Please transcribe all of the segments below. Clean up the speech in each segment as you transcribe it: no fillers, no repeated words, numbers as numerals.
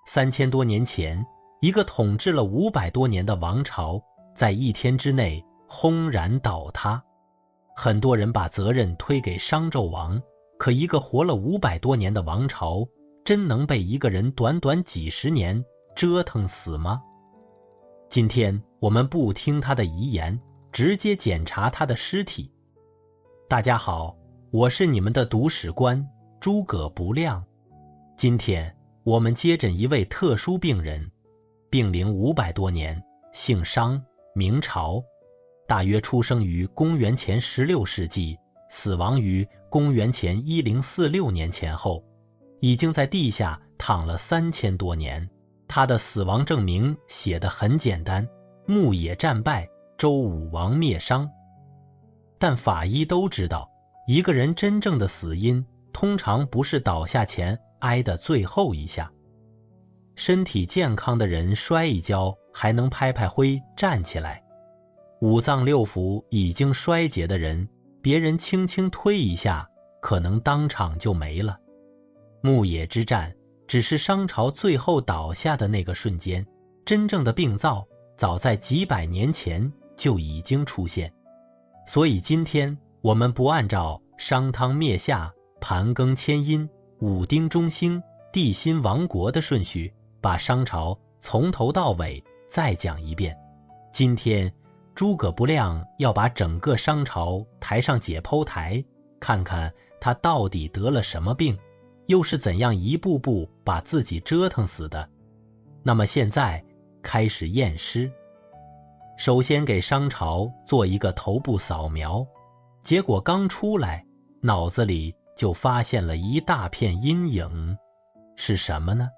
3000多年前，一个统治了500多年的王朝，在一天之内轰然倒塌。很多人把责任推给商纣王，可一个活了500多年的王朝，真能被一个人短短几十年折腾死吗？今天我们不听他的遗言，直接检查他的尸体。大家好，我是你们的读史官诸葛不亮。今天我们接诊一位特殊病人，病龄500多年，姓商，明朝，大约出生于公元前16世纪，死亡于公元前1046年前后，已经在地下躺了3000多年。他的死亡证明写得很简单，牧野战败，周武王灭商。但法医都知道，一个人真正的死因通常不是倒下前挨的最后一下。身体健康的人摔一跤还能拍拍灰站起来，五脏六腑已经衰竭的人，别人轻轻推一下，可能当场就没了。牧野之战只是商朝最后倒下的那个瞬间，真正的病灶早在几百年前就已经出现。所以今天我们不按照商汤灭夏、盘庚迁殷、武丁中兴、帝辛亡国的顺序，把商朝从头到尾再讲一遍。今天诸葛不亮要把整个商朝抬上解剖台，看看他到底得了什么病，又是怎样一步步把自己折腾死的。那么现在开始验尸。首先给商朝做一个头部扫描，结果刚出来，脑子里就发现了一大片阴影。是什么呢？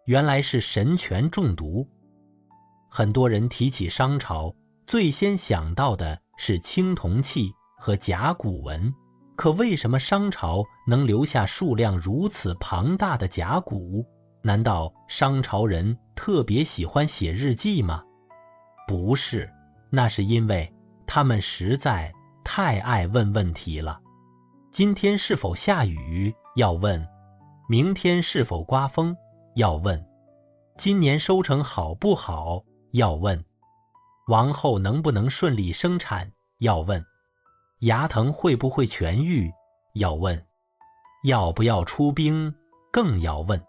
原来是神泉中毒。很多人提起商朝，最先想到的是青铜器和甲骨文，可为什么商朝能留下数量如此庞大的甲骨？难道商朝人特别喜欢写日记吗？不是，那是因为他们实在太爱问问题了。今天是否下雨？要问。明天是否刮风？要问。今年收成好不好？要问。王后能不能顺利生产？要问。牙疼会不会痊愈？要问。要不要出兵？更要问。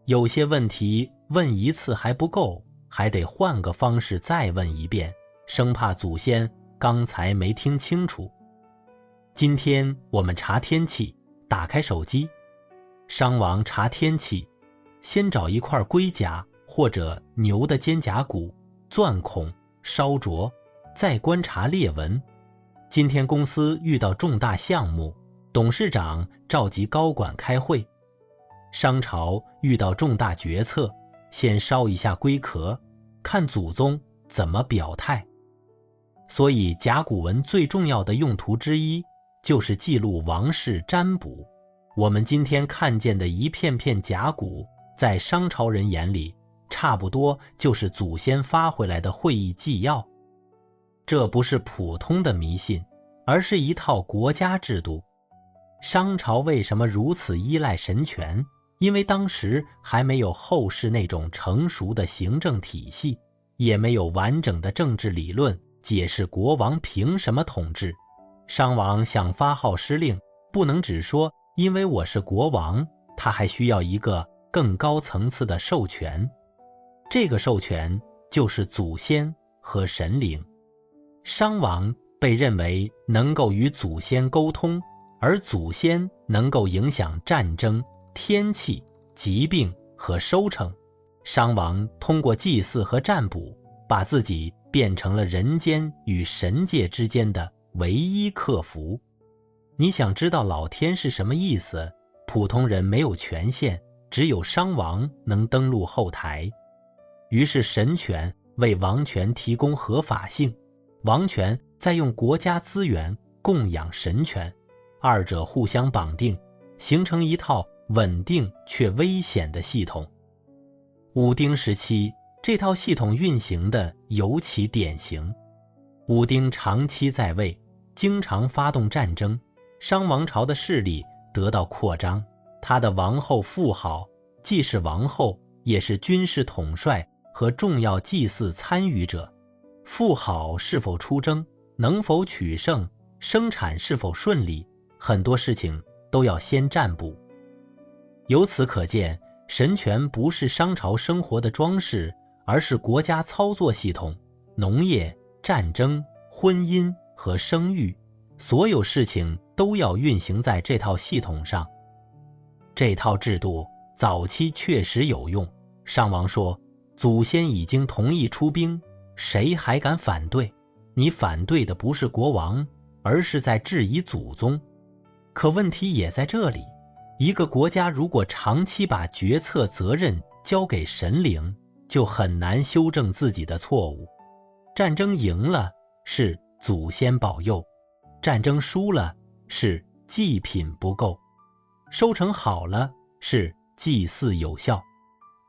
有些问题问一次还不够，还得换个方式再问一遍，生怕祖先刚才没听清楚。今天我们查天气，打开手机，商王查天气，先找一块龟甲或者牛的肩胛骨，钻孔烧灼，再观察裂纹。今天公司遇到重大项目，董事长召集高管开会。商朝遇到重大决策，先烧一下龟壳，看祖宗怎么表态。所以甲骨文最重要的用途之一，就是记录王室占卜。我们今天看见的一片片甲骨，在商朝人眼里，差不多就是祖先发回来的会议纪要。这不是普通的迷信，而是一套国家制度。商朝为什么如此依赖神权？因为当时还没有后世那种成熟的行政体系，也没有完整的政治理论解释国王凭什么统治。商王想发号施令，不能只说因为我是国王，他还需要一个更高层次的授权。这个授权就是祖先和神灵。商王被认为能够与祖先沟通，而祖先能够影响战争、天气、疾病和收成。商王通过祭祀和占卜，把自己变成了人间与神界之间的唯一客服。你想知道老天是什么意思？普通人没有权限，只有商王能登录后台。于是神权为王权提供合法性，王权再用国家资源供养神权，二者互相绑定，形成一套稳定却危险的系统。武丁时期，这套系统运行的尤其典型。武丁长期在位，经常发动战争，商王朝的势力得到扩张。他的王后妇好，既是王后也是军事统帅和重要祭祀参与者。妇好是否出征，能否取胜，生产是否顺利，很多事情都要先占卜。由此可见，神权不是商朝生活的装饰，而是国家操作系统，农业、战争、婚姻和生育，所有事情都要运行在这套系统上。这套制度早期确实有用，商王说，祖先已经同意出兵，谁还敢反对？你反对的不是国王，而是在质疑祖宗。可问题也在这里，一个国家如果长期把决策责任交给神灵，就很难修正自己的错误。战争赢了是祖先保佑，战争输了是祭品不够，收成好了是祭祀有效，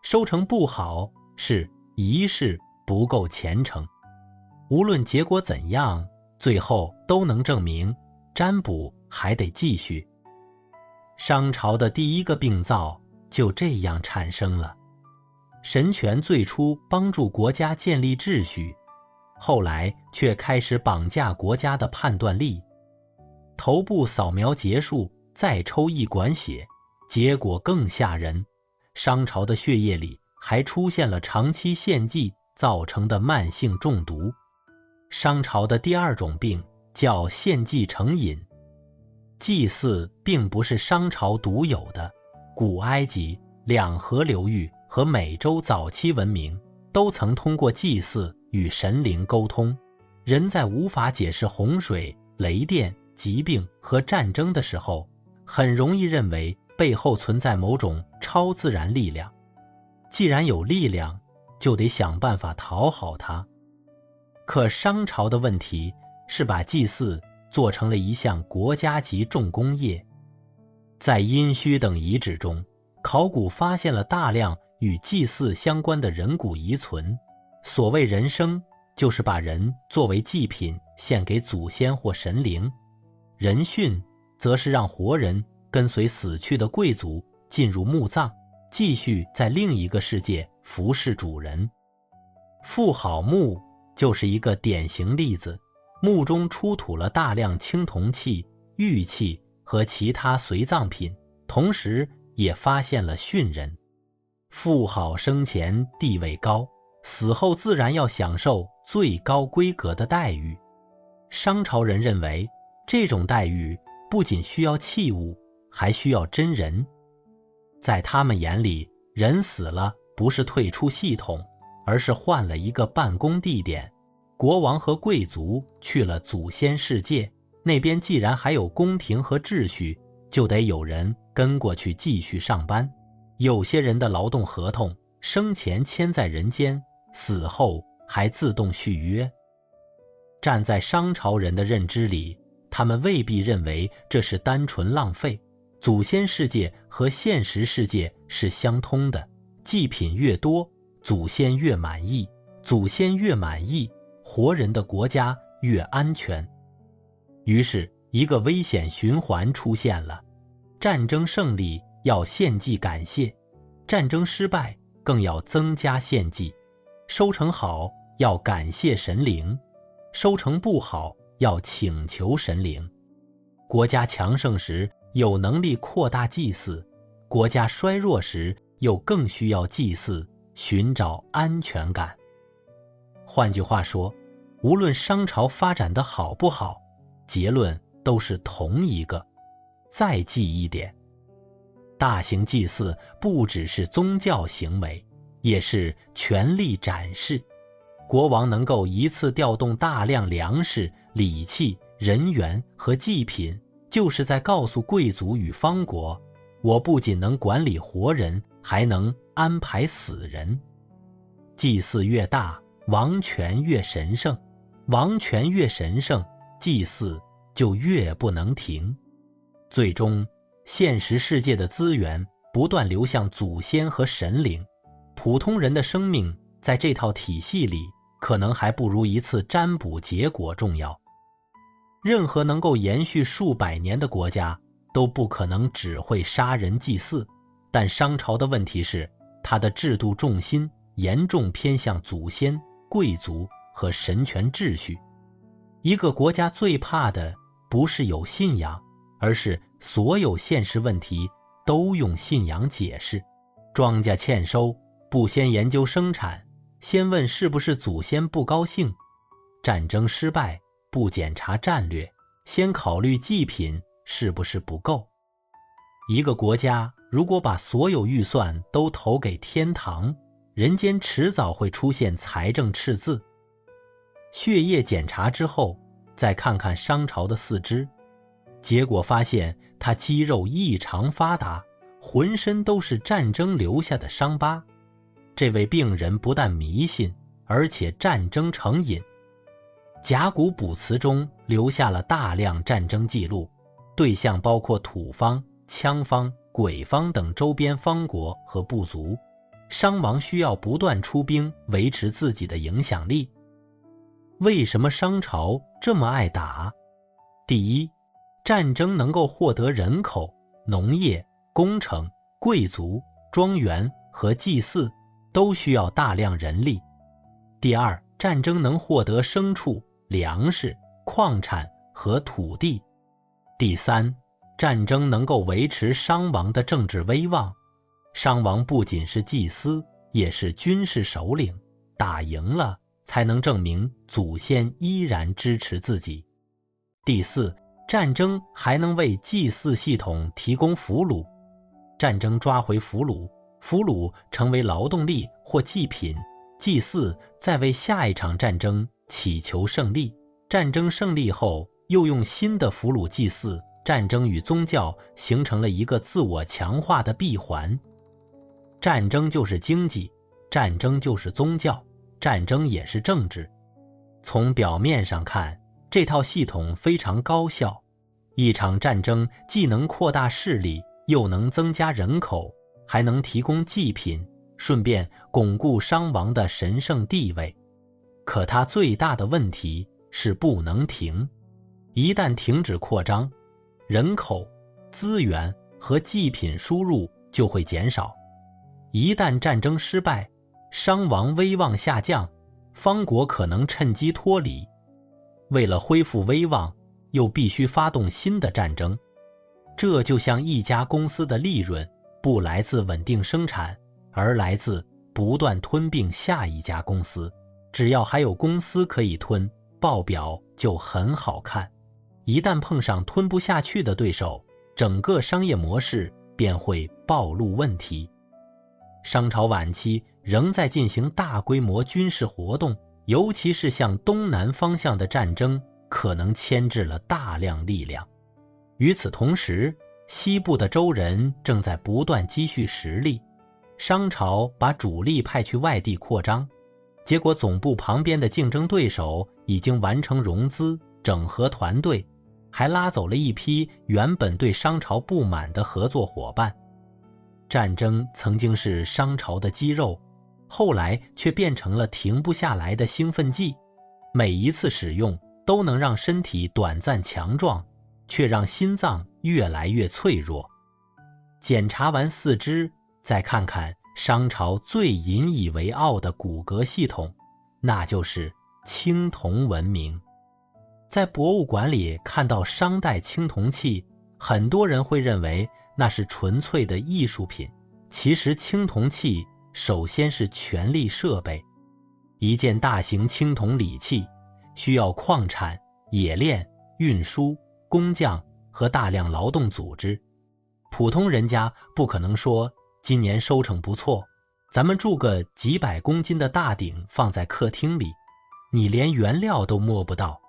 收成不好是仪式不够虔诚。无论结果怎样，最后都能证明占卜还得继续。商朝的第一个病灶就这样产生了。神权最初帮助国家建立秩序，后来却开始绑架国家的判断力。头部扫描结束，再抽一管血，结果更吓人。商朝的血液里还出现了长期献祭造成的慢性中毒。商朝的第二种病叫献祭成瘾。祭祀并不是商朝独有的，古埃及、两河流域和美洲早期文明都曾通过祭祀与神灵沟通。人在无法解释洪水、雷电、疾病和战争的时候，很容易认为背后存在某种超自然力量。既然有力量，就得想办法讨好它。可商朝的问题是把祭祀做成了一项国家级重工业。在殷墟等遗址中，考古发现了大量与祭祀相关的人骨遗存。所谓人生，就是把人作为祭品献给祖先或神灵；人殉，则是让活人跟随死去的贵族进入墓葬，继续在另一个世界服侍主人。妇好墓就是一个典型例子，墓中出土了大量青铜器、玉器和其他随葬品，同时也发现了殉人。妇好生前地位高，死后自然要享受最高规格的待遇。商朝人认为，这种待遇不仅需要器物，还需要真人。在他们眼里，人死了不是退出系统，而是换了一个办公地点。国王和贵族去了祖先世界，那边既然还有宫廷和秩序，就得有人跟过去继续上班。有些人的劳动合同生前签在人间，死后还自动续约。站在商朝人的认知里，他们未必认为这是单纯浪费。祖先世界和现实世界是相通的，祭品越多，祖先越满意，祖先越满意，活人的国家越安全。于是一个危险循环出现了：战争胜利要献祭感谢，战争失败更要增加献祭；收成好要感谢神灵，收成不好要请求神灵。国家强盛时有能力扩大祭祀，国家衰弱时又更需要祭祀，寻找安全感。换句话说，无论商朝发展得好不好，结论都是同一个：再祭一点。大型祭祀不只是宗教行为，也是权力展示。国王能够一次调动大量粮食、礼器、人员和祭品，就是在告诉贵族与方国，我不仅能管理活人，还能安排死人。祭祀越大，王权越神圣，王权越神圣，祭祀就越不能停。最终，现实世界的资源不断流向祖先和神灵，普通人的生命在这套体系里可能还不如一次占卜结果重要。任何能够延续数百年的国家都不可能只会杀人祭祀，但商朝的问题是，它的制度重心严重偏向祖先、贵族和神权秩序。一个国家最怕的不是有信仰，而是所有现实问题都用信仰解释。庄稼欠收，不先研究生产，先问是不是祖先不高兴；战争失败，不检查战略，先考虑祭品是不是不够。一个国家如果把所有预算都投给天堂，人间迟早会出现财政赤字。血液检查之后，再看看商朝的四肢，结果发现他肌肉异常发达，浑身都是战争留下的伤疤。这位病人不但迷信，而且战争成瘾。甲骨卜辞中留下了大量战争记录，对象包括土方、羌方、鬼方等周边方国和部族。商王需要不断出兵维持自己的影响力。为什么商朝这么爱打？第一，战争能够获得人口、农业、工程、贵族、庄园和祭祀，都需要大量人力。第二，战争能获得牲畜、粮食、矿产和土地。第三，战争能够维持商王的政治威望。商王不仅是祭司，也是军事首领，打赢了才能证明祖先依然支持自己。第四，战争还能为祭祀系统提供俘虏。战争抓回俘虏，俘虏成为劳动力或祭品，祭祀再为下一场战争祈求胜利。战争胜利后，又用新的俘虏祭祀。战争与宗教形成了一个自我强化的闭环。战争就是经济，战争就是宗教，战争也是政治。从表面上看，这套系统非常高效。一场战争既能扩大势力，又能增加人口，还能提供祭品，顺便巩固商王的神圣地位。可它最大的问题是不能停。一旦停止扩张，人口、资源和祭品输入就会减少。一旦战争失败，商王威望下降，方国可能趁机脱离。为了恢复威望，又必须发动新的战争。这就像一家公司的利润不来自稳定生产，而来自不断吞并下一家公司。只要还有公司可以吞，报表就很好看。一旦碰上吞不下去的对手，整个商业模式便会暴露问题。商朝晚期仍在进行大规模军事活动，尤其是向东南方向的战争可能牵制了大量力量。与此同时，西部的周人正在不断积蓄实力。商朝把主力派去外地扩张，结果总部旁边的竞争对手已经完成融资，整合团队，还拉走了一批原本对商朝不满的合作伙伴。战争曾经是商朝的肌肉，后来却变成了停不下来的兴奋剂。每一次使用都能让身体短暂强壮，却让心脏越来越脆弱。检查完四肢，再看看商朝最引以为傲的骨骼系统，那就是青铜文明。在博物馆里看到商代青铜器，很多人会认为那是纯粹的艺术品。其实青铜器首先是权力设备。一件大型青铜礼器需要矿产、冶炼、运输、工匠和大量劳动组织。普通人家不可能说今年收成不错，咱们铸个几百公斤的大鼎放在客厅里，你连原料都摸不到。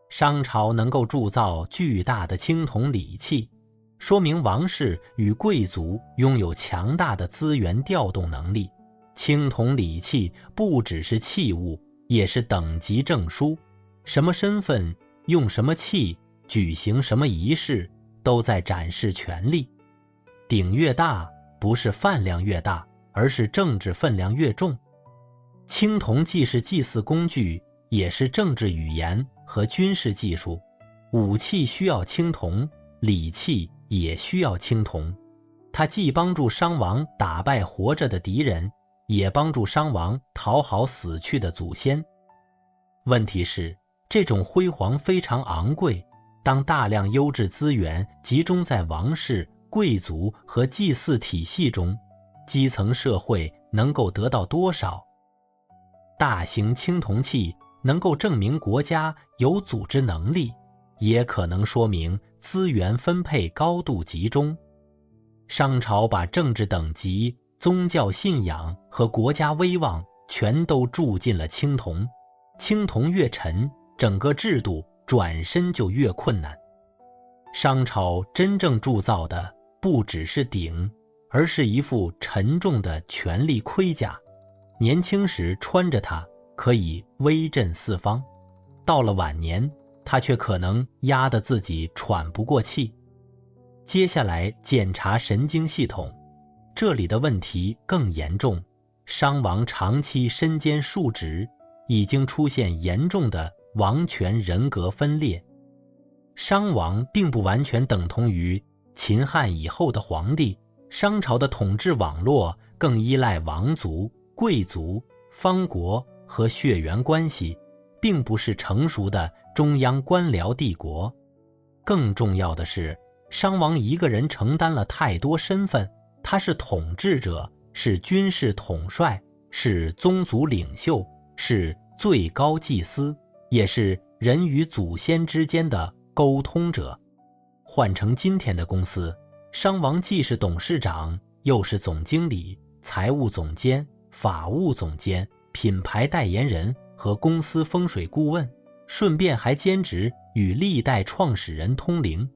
商朝能够铸造巨大的青铜礼器，说明王室与贵族拥有强大的资源调动能力。青铜礼器不只是器物，也是等级证书。什么身份，用什么器，举行什么仪式，都在展示权力。鼎越大，不是饭量越大，而是政治分量越重。青铜既是祭祀工具，也是政治语言和军事技术。武器需要青铜，礼器也需要青铜。他既帮助商王打败活着的敌人，也帮助商王讨好死去的祖先。问题是，这种辉煌非常昂贵，当大量优质资源集中在王室、贵族和祭祀体系中，基层社会能够得到多少？大型青铜器能够证明国家有组织能力，也可能说明资源分配高度集中。商朝把政治等级、宗教信仰和国家威望全都铸进了青铜，青铜越沉，整个制度转身就越困难。商朝真正铸造的不只是鼎，而是一副沉重的权力盔甲。年轻时穿着它可以威震四方，到了晚年，它却可能压得自己喘不过气。接下来检查神经系统，这里的问题更严重。商王长期身兼数职，已经出现严重的王权人格分裂。商王并不完全等同于秦汉以后的皇帝，商朝的统治网络更依赖王族、贵族、方国和血缘关系，并不是成熟的中央官僚帝国。更重要的是，商王一个人承担了太多身份，他是统治者，是军事统帅，是宗族领袖，是最高祭司，也是人与祖先之间的沟通者。换成今天的公司，商王既是董事长，又是总经理、财务总监、法务总监、品牌代言人和公司风水顾问，顺便还兼职与历代创始人通灵。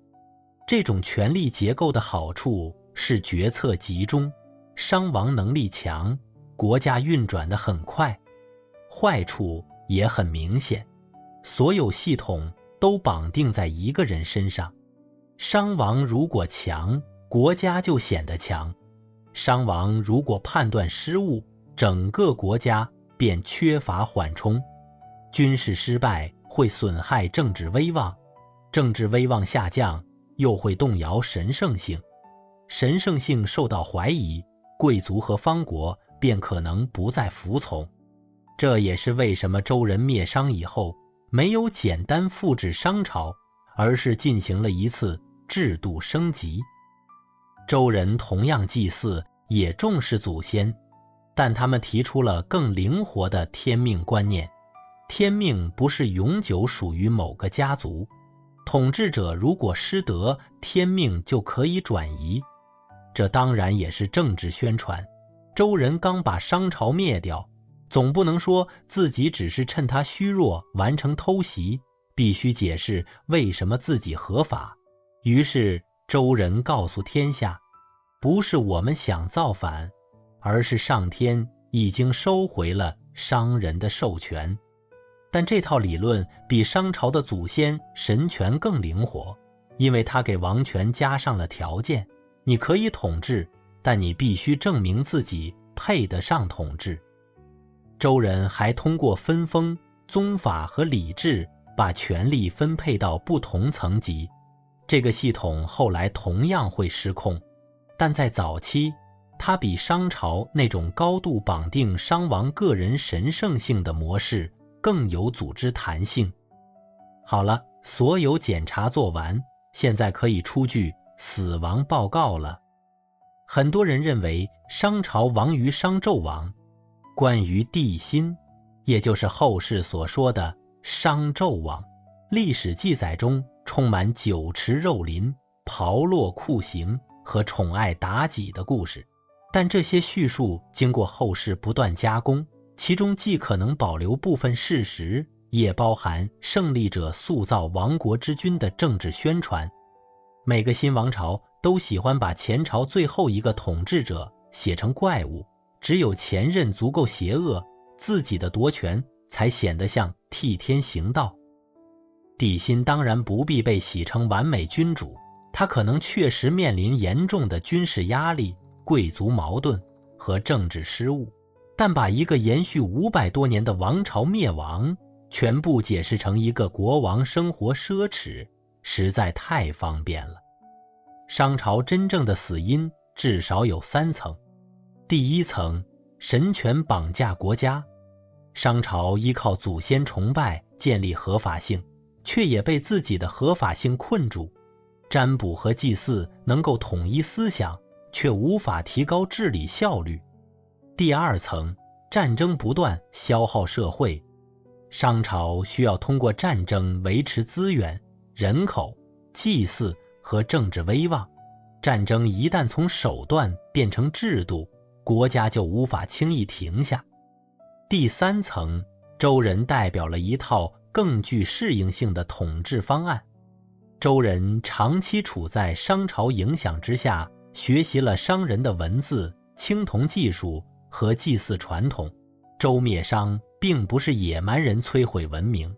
这种权力结构的好处是决策集中，商王能力强，国家运转得很快。坏处也很明显，所有系统都绑定在一个人身上。商王如果强，国家就显得强；商王如果判断失误，整个国家便缺乏缓冲。军事失败会损害政治威望，政治威望下降又会动摇神圣性，神圣性受到怀疑，贵族和方国便可能不再服从。这也是为什么周人灭商以后没有简单复制商朝，而是进行了一次制度升级。周人同样祭祀，也重视祖先，但他们提出了更灵活的天命观念。天命不是永久属于某个家族，统治者如果失德，天命就可以转移。这当然也是政治宣传。周人刚把商朝灭掉，总不能说自己只是趁他虚弱完成偷袭，必须解释为什么自己合法。于是周人告诉天下，不是我们想造反，而是上天已经收回了商人的授权。但这套理论比商朝的祖先神权更灵活，因为它给王权加上了条件，你可以统治，但你必须证明自己配得上统治。周人还通过分封、宗法和礼制把权力分配到不同层级。这个系统后来同样会失控，但在早期，它比商朝那种高度绑定商王个人神圣性的模式更有组织弹性。好了，所有检查做完，现在可以出具死亡报告了。很多人认为商朝亡于商纣王，关于帝辛，也就是后世所说的商纣王，历史记载中充满酒池肉林、炮烙酷刑和宠爱妲己的故事。但这些叙述经过后世不断加工，其中既可能保留部分事实，也包含胜利者塑造亡国之君的政治宣传。每个新王朝都喜欢把前朝最后一个统治者写成怪物，只有前任足够邪恶，自己的夺权才显得像替天行道。帝辛当然不必被洗成完美君主，他可能确实面临严重的军事压力、贵族矛盾和政治失误，但把一个延续500多年的王朝灭亡，全部解释成一个国王生活奢侈，实在太方便了。商朝真正的死因至少有3层。第一层，神权绑架国家。商朝依靠祖先崇拜建立合法性，却也被自己的合法性困住。占卜和祭祀能够统一思想，却无法提高治理效率。第二层，战争不断，消耗社会。商朝需要通过战争维持资源、人口、祭祀和政治威望。战争一旦从手段变成制度，国家就无法轻易停下。第三层，周人代表了一套更具适应性的统治方案。周人长期处在商朝影响之下，学习了商人的文字、青铜技术和祭祀传统。周灭商并不是野蛮人摧毁文明，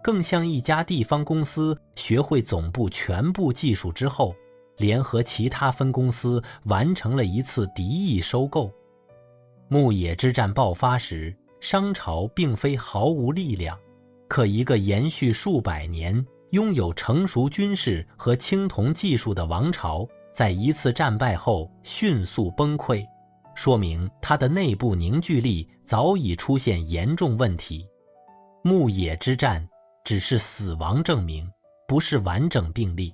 更像一家地方公司学会总部全部技术之后，联合其他分公司完成了一次敌意收购。牧野之战爆发时，商朝并非毫无力量，可一个延续数百年、拥有成熟军事和青铜技术的王朝，在一次战败后迅速崩溃，说明它的内部凝聚力早已出现严重问题。牧野之战只是死亡证明，不是完整病例。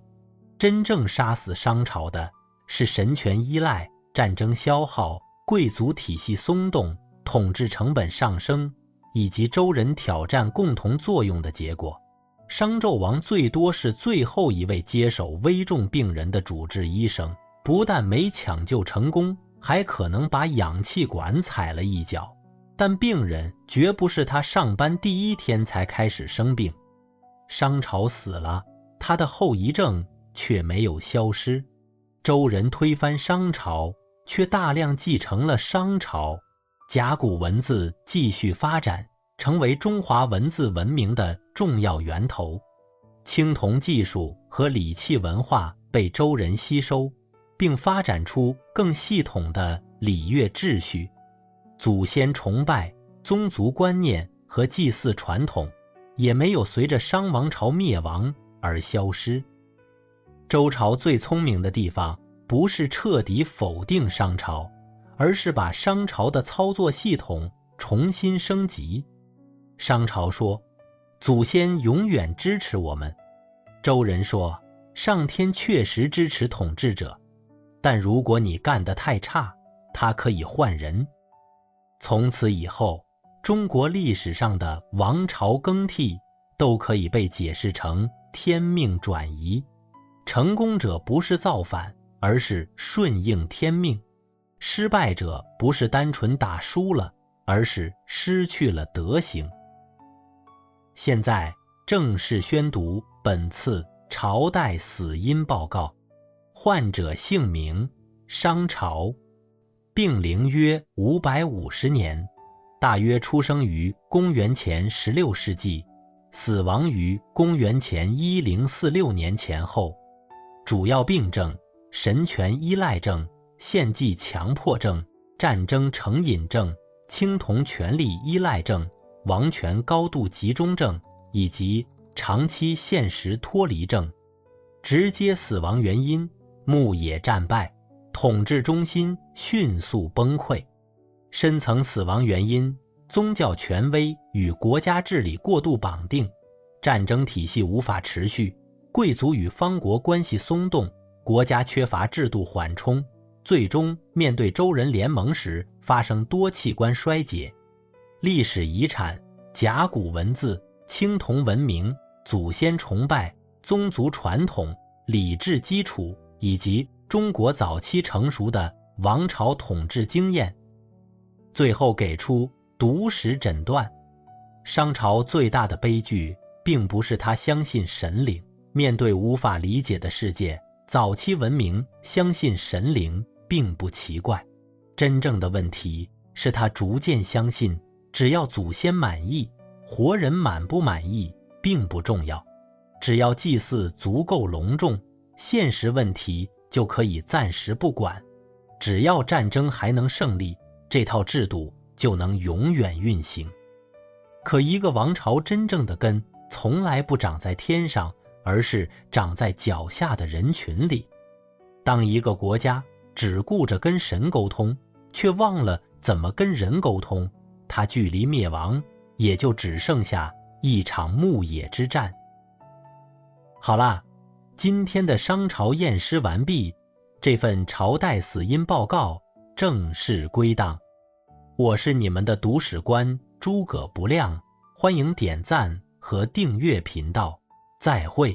真正杀死商朝的是神权依赖、战争消耗、贵族体系松动、统治成本上升，以及周人挑战共同作用的结果。商纣王最多是最后一位接手危重病人的主治医生，不但没抢救成功，还可能把氧气管踩了一脚。但病人绝不是他上班第一天才开始生病。商朝死了，他的后遗症却没有消失。周人推翻商朝，却大量继承了商朝。甲骨文字继续发展，成为中华文字文明的重要源头。青铜技术和礼器文化被周人吸收，并发展出更系统的礼乐秩序。祖先崇拜、宗族观念和祭祀传统也没有随着商王朝灭亡而消失。周朝最聪明的地方，不是彻底否定商朝，而是把商朝的操作系统重新升级。商朝说，祖先永远支持我们。周人说，上天确实支持统治者，但如果你干得太差，他可以换人。从此以后，中国历史上的王朝更替都可以被解释成天命转移。成功者不是造反，而是顺应天命。失败者不是单纯打输了，而是失去了德行。现在正式宣读本次朝代死因报告。患者姓名：商朝，病龄约550年，大约出生于公元前16世纪，死亡于公元前1046年前后。主要病症：神权依赖症、献祭强迫症、战争成瘾症、青铜权力依赖症、王权高度集中症以及长期现实脱离症。直接死亡原因：牧野战败，统治中心迅速崩溃。深层死亡原因：宗教权威与国家治理过度绑定，战争体系无法持续，贵族与方国关系松动，国家缺乏制度缓冲，最终面对周人联盟时发生多器官衰竭。历史遗产：甲骨文字、青铜文明、祖先崇拜、宗族传统、礼制基础以及中国早期成熟的王朝统治经验。最后给出毒史诊断。商朝最大的悲剧并不是他相信神灵，面对无法理解的世界，早期文明相信神灵并不奇怪。真正的问题是他逐渐相信，只要祖先满意，活人满不满意并不重要。只要祭祀足够隆重，现实问题就可以暂时不管。只要战争还能胜利，这套制度就能永远运行。可一个王朝真正的根从来不长在天上，而是长在脚下的人群里。当一个国家只顾着跟神沟通，却忘了怎么跟人沟通，他距离灭亡也就只剩下一场牧野之战。好啦，今天的商朝验尸完毕，这份朝代死因报告正式归档。我是你们的读史官诸葛不亮，欢迎点赞和订阅频道，再会。